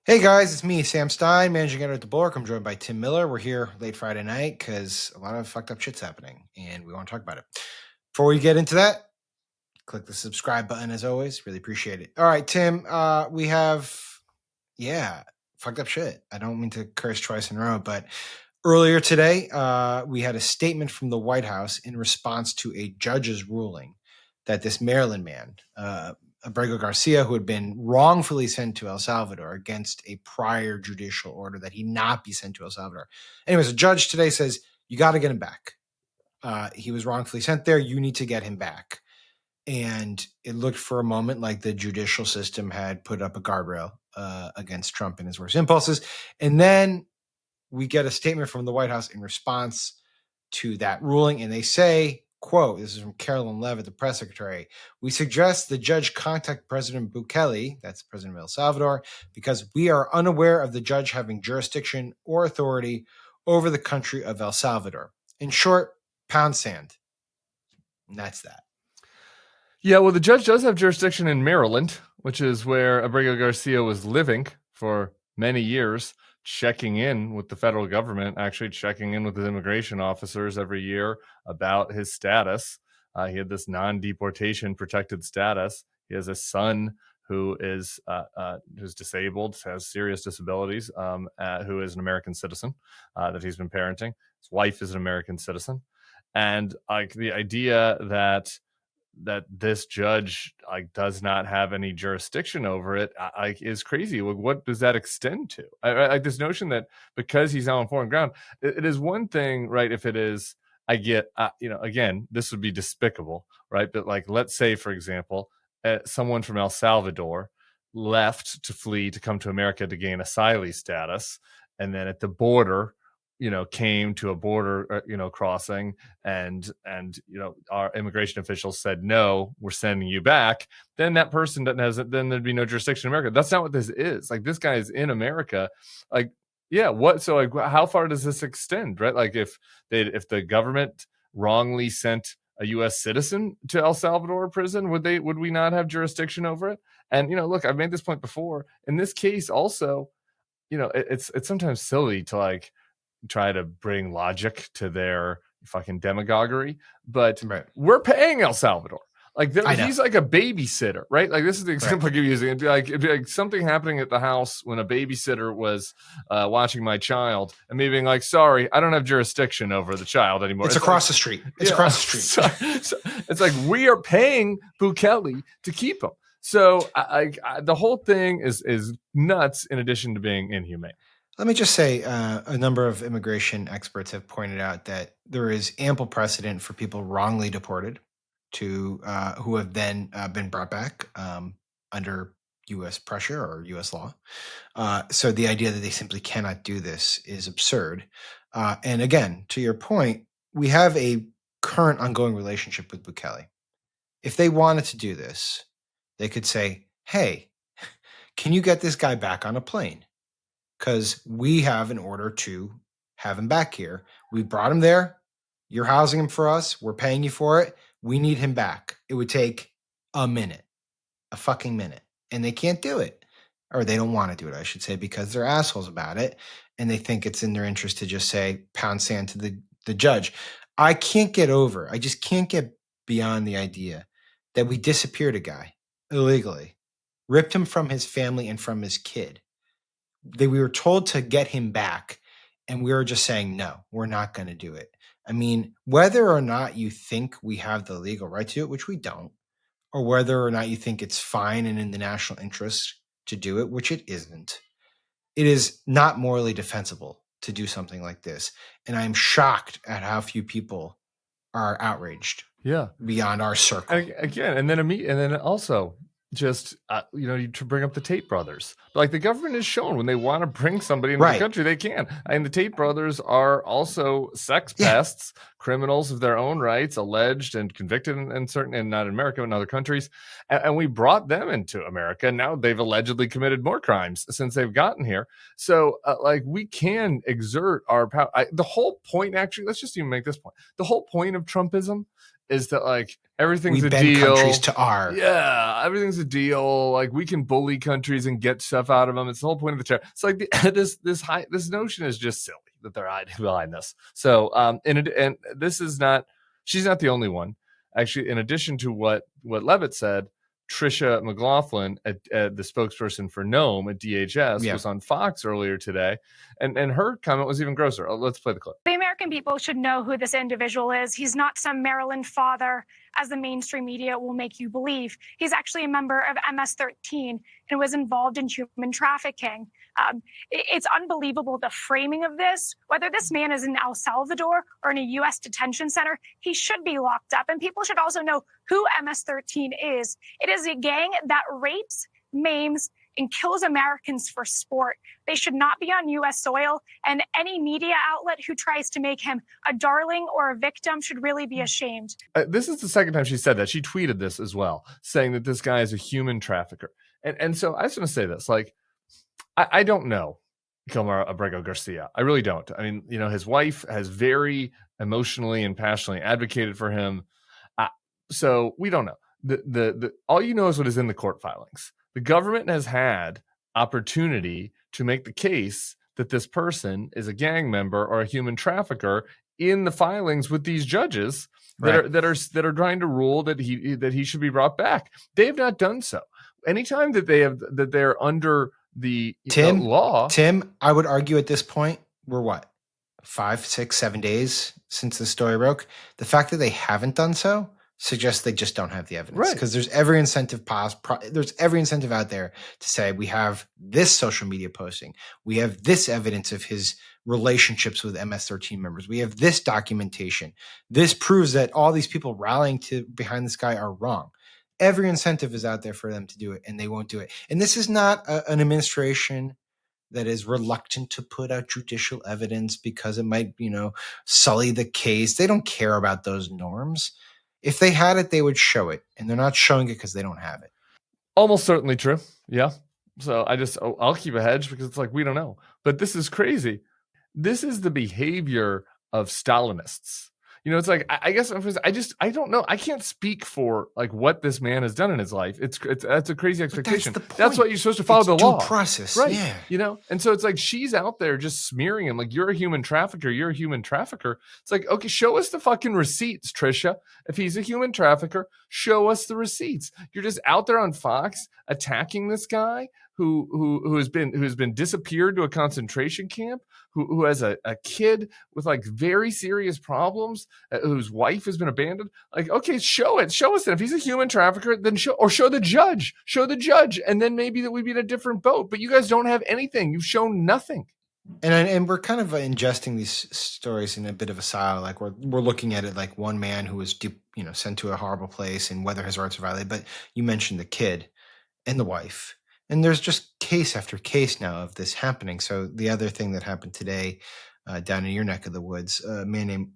Hey guys, it's me, Sam Stein, managing editor at the Bulwark. I'm joined by Tim Miller. We're here late Friday night because a lot of fucked up shit's happening and we want to talk about it. Before we get into that, click the subscribe button as always. Really appreciate it. All right, Tim, we have, fucked up shit. I don't mean to curse twice in a row, but earlier today, we had a statement from the White House in response to a judge's ruling that this Maryland man, Abrego Garcia, who had been wrongfully sent to El Salvador against a prior judicial order that he not be sent to El Salvador. Anyways, a judge today says, you got to get him back. He was wrongfully sent there. You need to get him back. And it looked for a moment like the judicial system had put up a guardrail against Trump and his worst impulses. And then we get a statement from the White House in response to that ruling. And they say, quote, this is from Carolyn Levitt, the press secretary, we suggest the judge contact President Bukele, that's the president of El Salvador, because we are unaware of the judge having jurisdiction or authority over the country of El Salvador. In short, pound sand. And that's that. Yeah, well, the judge does have jurisdiction in Maryland, which is where Abrego Garcia was living for many years, checking in with the federal government, actually checking in with his immigration officers every year about his status. He had this non-deportation protected status. He has a son who is who's disabled, has serious disabilities, who is an American citizen that he's been parenting. His wife is an American citizen. And the idea that this judge does not have any jurisdiction over it is crazy. What does that extend to? I this notion that because he's now on foreign ground, it is one thing, right? If it is, I get, again, this would be despicable, right? But let's say, for example, someone from El Salvador left to flee to come to America to gain asylee status, and then at the border, came to a border, crossing, and our immigration officials said, no, we're sending you back. Then that person then there'd be no jurisdiction in America. That's not what this is. This guy is in America. How far does this extend, right? If the government wrongly sent a U.S. citizen to El Salvador prison, would we not have jurisdiction over it? And, look, I've made this point before. In this case also, it's sometimes silly to try to bring logic to their fucking demagoguery, but We're paying El Salvador. He's like a babysitter, right? This is the example I keep using. It'd be like something happening at the house when a babysitter was watching my child, and me being like, sorry, I don't have jurisdiction over the child anymore. It's across the street. It's across the street. So it's like we are paying Bukele to keep him. So the whole thing is nuts in addition to being inhumane. Let me just say, a number of immigration experts have pointed out that there is ample precedent for people wrongly deported to who have then been brought back under U.S. pressure or U.S. law. So the idea that they simply cannot do this is absurd. And again, to your point, we have a current ongoing relationship with Bukele. If they wanted to do this, they could say, hey, can you get this guy back on a plane? Because we have an order to have him back here. We brought him there. You're housing him for us. We're paying you for it. We need him back. It would take a fucking minute. And they can't do it. Or they don't want to do it, I should say, because they're assholes about it. And they think it's in their interest to just say, pound sand to the judge. I just can't get beyond the idea that we disappeared a guy illegally, ripped him from his family and from his kid. We were told to get him back, and we were just saying, no, we're not going to do it. I mean, whether or not you think we have the legal right to do it, which we don't, or whether or not you think it's fine and in the national interest to do it, which it isn't, it is not morally defensible to do something like this. And I'm shocked at how few people are outraged. Yeah. Beyond our circle. And then also, just to bring up the Tate brothers, the government has shown when they want to bring somebody into the country, they can. And the Tate brothers are also sex pests, criminals of their own rights, alleged and convicted in certain, and not in America, but in other countries. And we brought them into America. Now they've allegedly committed more crimes since they've gotten here. So we can exert our power. The whole point, actually, let's just even make this point. The whole point of Trumpism is that like everything's We a bend deal. countries to our. Yeah, everything's a deal. Like we can bully countries and get stuff out of them. It's the whole point of the terror. It's like this notion is just silly that they're hiding behind this. So and this is not. She's not the only one. Actually, in addition to what Levitt said, Tricia McLaughlin, the spokesperson for NOME at DHS, was on Fox earlier today, and her comment was even grosser. Let's play the clip. The American people should know who this individual is. He's not some Maryland father, as the mainstream media will make you believe. He's actually a member of MS-13 and was involved in human trafficking. It's unbelievable, the framing of this. Whether this man is in El Salvador or in a U.S. detention center, he should be locked up. And people should also know who MS-13 is. It is a gang that rapes, maims, and kills Americans for sport. They should not be on U.S. soil, and any media outlet who tries to make him a darling or a victim should really be ashamed. This is the second time she said that. She tweeted this as well, saying that this guy is a human trafficker. And so I just want to say this, like, I don't know Gilmar Abrego Garcia. I really don't. I mean, his wife has very emotionally and passionately advocated for him. So we don't know. The all you know is what is in the court filings. The government has had opportunity to make the case that this person is a gang member or a human trafficker in the filings with these judges that are trying to rule that he should be brought back. They have not done so. Anytime that they're under the law. Tim, I would argue at this point, we're what, 5, 6, 7 days since the story broke. The fact that they haven't done so suggests they just don't have the evidence, because there's every incentive out there to say we have this social media posting, we have this evidence of his relationships with MS-13 members, we have this documentation, this proves that all these people rallying behind this guy are wrong. Every incentive is out there for them to do it, and they won't do it. And this is not an administration that is reluctant to put out judicial evidence because it might, sully the case. They don't care about those norms. If they had it, they would show it, and they're not showing it because they don't have it. Almost certainly true. Yeah. So I'll keep a hedge because it's like, we don't know. But this is crazy. This is the behavior of Stalinists. It's like, I guess I don't know. I can't speak for like what this man has done in his life. That's a crazy expectation. That's what you're supposed to follow the law. Process, right? Yeah. And so it's like she's out there just smearing him like, you're a human trafficker. You're a human trafficker. It's like, okay, show us the fucking receipts, Tricia. If he's a human trafficker, show us the receipts. You're just out there on Fox attacking this guy who has been disappeared to a concentration camp, who has a kid with like very serious problems, whose wife has been abandoned. Like, okay, show us that if he's a human trafficker, then show the judge, and then maybe that we'd be in a different boat. But you guys don't have anything. You've shown nothing. And we're kind of ingesting these stories in a bit of a style, like we're looking at it like one man who was sent to a horrible place and whether his rights are violated. But you mentioned the kid and the wife. And there's just case after case now of this happening. So the other thing that happened today down in your neck of the woods, a man named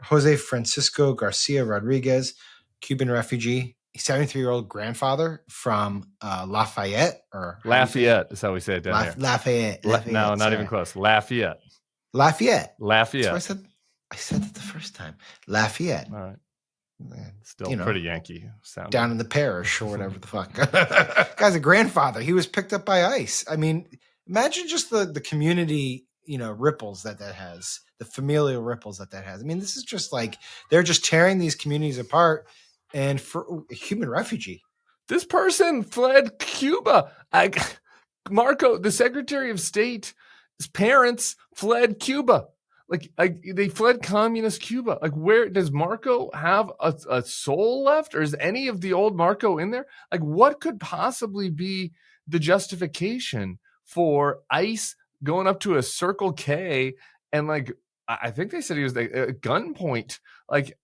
Jose Francisco Garcia Rodriguez, Cuban refugee, 73-year-old grandfather from Lafayette. Lafayette is how we say it down here. Lafayette. No, not even close. Lafayette. I said that the first time. Lafayette. All right. Still pretty Yankee sound. Down in the parish or whatever the fuck. Guy's a grandfather. He was picked up by ICE. I mean, imagine just the community, ripples that has, the familial ripples that has. I mean, this is just like, they're just tearing these communities apart. And for a human refugee. This person fled Cuba. Marco, the Secretary of State's parents fled Cuba. Like they fled communist Cuba. Like, where does Marco have a soul left, or is any of the old Marco in there? Like, what could possibly be the justification for ICE going up to a Circle K and like, I think they said he was at gunpoint, like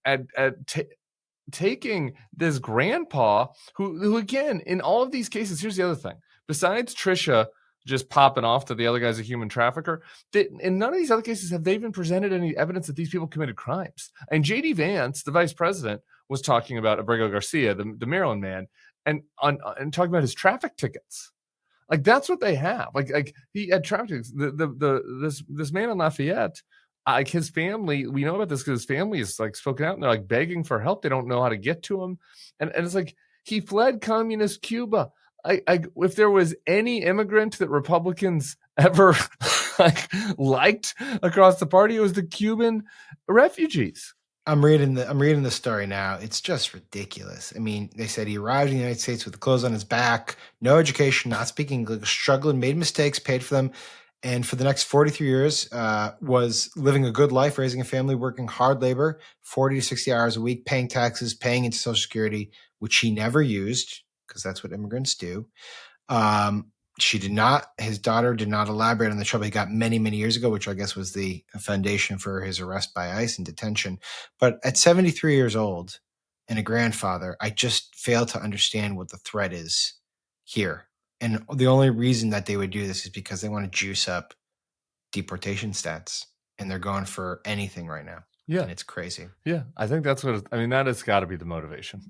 taking this grandpa who again, in all of these cases, here's the other thing. Besides Tricia just popping off to the other guy's a human trafficker, in none of these other cases have they even presented any evidence that these people committed crimes. And J.D. Vance, the vice president, was talking about Abrego Garcia, the Maryland man, and talking about his traffic tickets. Like, that's what they have. Like he had traffic tickets. This man in Lafayette like his family, we know about this because his family is like spoken out and they're like begging for help. They don't know how to get to him. And it's like he fled communist Cuba. If there was any immigrant that Republicans ever liked across the party, it was the Cuban refugees. I'm reading the story now. It's just ridiculous. I mean, they said he arrived in the United States with clothes on his back, no education, not speaking English, struggling, made mistakes, paid for them, and for the next 43 years was living a good life, raising a family, working hard labor, 40 to 60 hours a week, paying taxes, paying into Social Security, which he never used because that's what immigrants do. His daughter did not elaborate on the trouble he got many, many years ago, which I guess was the foundation for his arrest by ICE and detention. But at 73 years old and a grandfather, I just fail to understand what the threat is here. And the only reason that they would do this is because they want to juice up deportation stats, and they're going for anything right now. Yeah. And it's crazy. Yeah. I think that's what, that has got to be the motivation.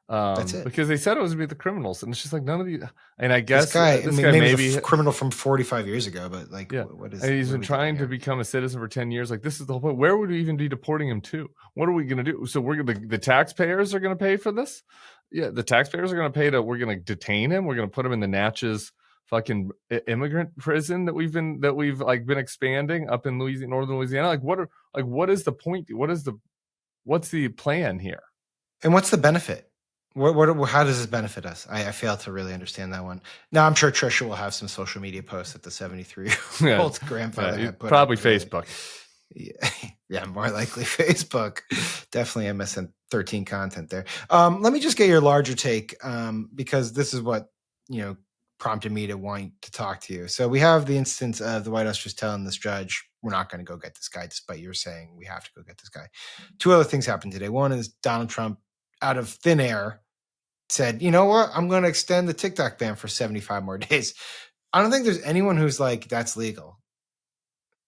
That's it. Because they said it was going to be the criminals, and it's just like none of the. And I guess this guy maybe a criminal from 45 years ago, but like, yeah. what is? And he's been trying to become a citizen for 10 years. Like, this is the whole point. Where would we even be deporting him to? What are we going to do? So the taxpayers are going to pay for this. Yeah, the taxpayers are going to pay we're going to detain him. We're going to put him in the Natchez fucking immigrant prison that we've been expanding up in northern Louisiana. What is the point? What's the plan here? And what's the benefit? How does this benefit us? I fail to really understand that one. Now, I'm sure Trisha will have some social media posts that the 73-year-old grandfather had put probably up. Facebook. Yeah, more likely Facebook. Definitely MS-13 content there. Let me just get your larger take because this is what prompted me to want to talk to you. So we have the instance of the White House just telling this judge, we're not going to go get this guy, despite your saying we have to go get this guy. Two other things happened today. One is Donald Trump, out of thin air, said, you know what, I'm going to extend the TikTok ban for 75 more days. I don't think there's anyone who's like, that's legal.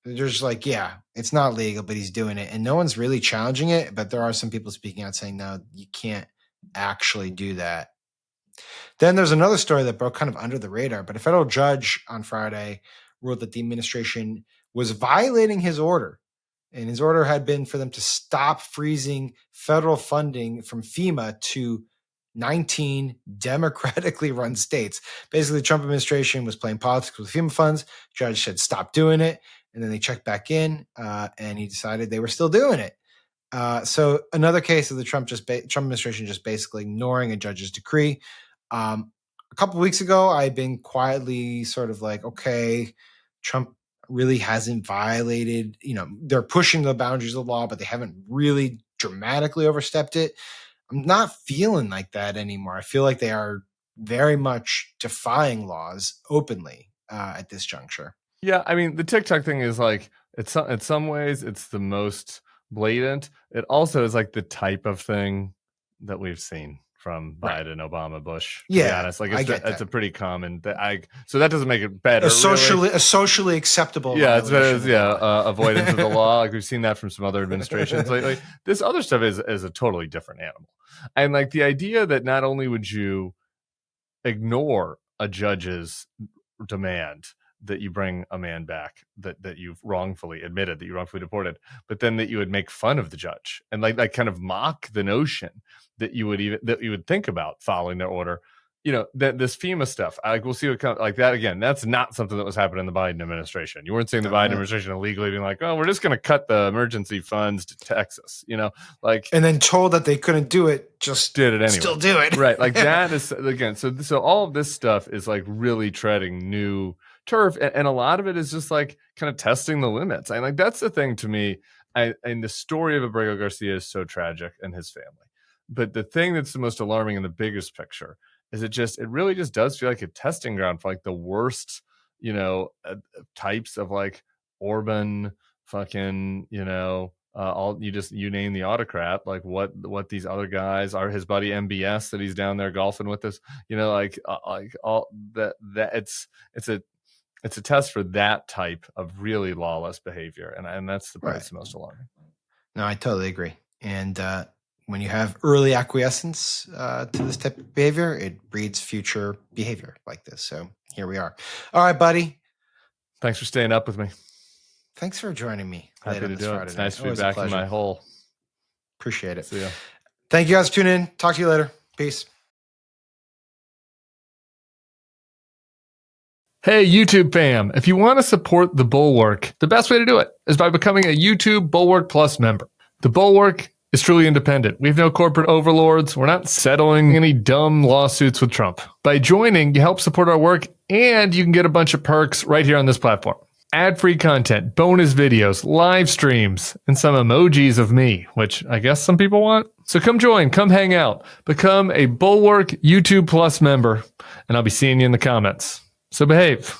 They're just like, yeah, it's not legal, but he's doing it. And no one's really challenging it. But there are some people speaking out saying, no, you can't actually do that. Then there's another story that broke kind of under the radar, but a federal judge on Friday ruled that the administration was violating his order. And his order had been for them to stop freezing federal funding from FEMA to 19 democratically run states. Basically, the Trump administration was playing politics with FEMA funds. Judge said, stop doing it. And then they checked back in and he decided they were still doing it. So another case of the Trump administration just basically ignoring a judge's decree. A couple of weeks ago, I'd been quietly sort of like, okay, Trump really hasn't violated, they're pushing the boundaries of the law, but they haven't really dramatically overstepped it. I'm not feeling like that anymore. I feel like they are very much defying laws openly at this juncture. Yeah, I mean, the TikTok thing is like, in some ways, it's the most blatant. It also is like the type of thing that we've seen from Biden, Obama, Bush. To be honest, like it's a pretty common. So that doesn't make it better. A socially acceptable. Yeah, it's avoidance of the law. Like we've seen that from some other administrations lately. This other stuff is a totally different animal. And like the idea that not only would you ignore a judge's demand that you bring a man back that you've wrongfully admitted that you wrongfully deported, but then that you would make fun of the judge and like kind of mock the notion that you would think about following their order. That this FEMA stuff, we'll see what comes like that again. That's not something that was happening in the Biden administration. You weren't seeing the Biden administration illegally being like, oh, we're just going to cut the emergency funds to Texas, and then told that they couldn't do it, just did it anyway. Still do it. Right. Like that is again. So all of this stuff is like really treading new turf. And a lot of it is just like kind of testing the limits. And like, that's the thing to me. And the story of Abrego Garcia is so tragic and his family. But the thing that's the most alarming in the biggest picture is it really just does feel like a testing ground for like the worst, types of like Orban fucking, you name the autocrat, like what these other guys are, his buddy MBS that he's down there golfing with us, like all that it's a test for that type of really lawless behavior. And that's the part that's the most alarming. No, I totally agree. And, when you have early acquiescence to this type of behavior, it breeds future behavior like this. So here we are. All right, buddy. Thanks for staying up with me. Thanks for joining me. Happy to do it. It's nice to be back in my hole. Appreciate it. See ya. Thank you guys for tuning in. Talk to you later. Peace. Hey, YouTube fam. If you want to support the Bulwark, the best way to do it is by becoming a YouTube Bulwark Plus member. The Bulwark is truly independent. We have no corporate overlords. We're not settling any dumb lawsuits with Trump. By joining, you help support our work, and you can get a bunch of perks right here on this platform. Ad-free content, bonus videos, live streams, and some emojis of me, which I guess some people want. So come join, come hang out, become a Bulwark YouTube Plus member, and I'll be seeing you in the comments. So behave.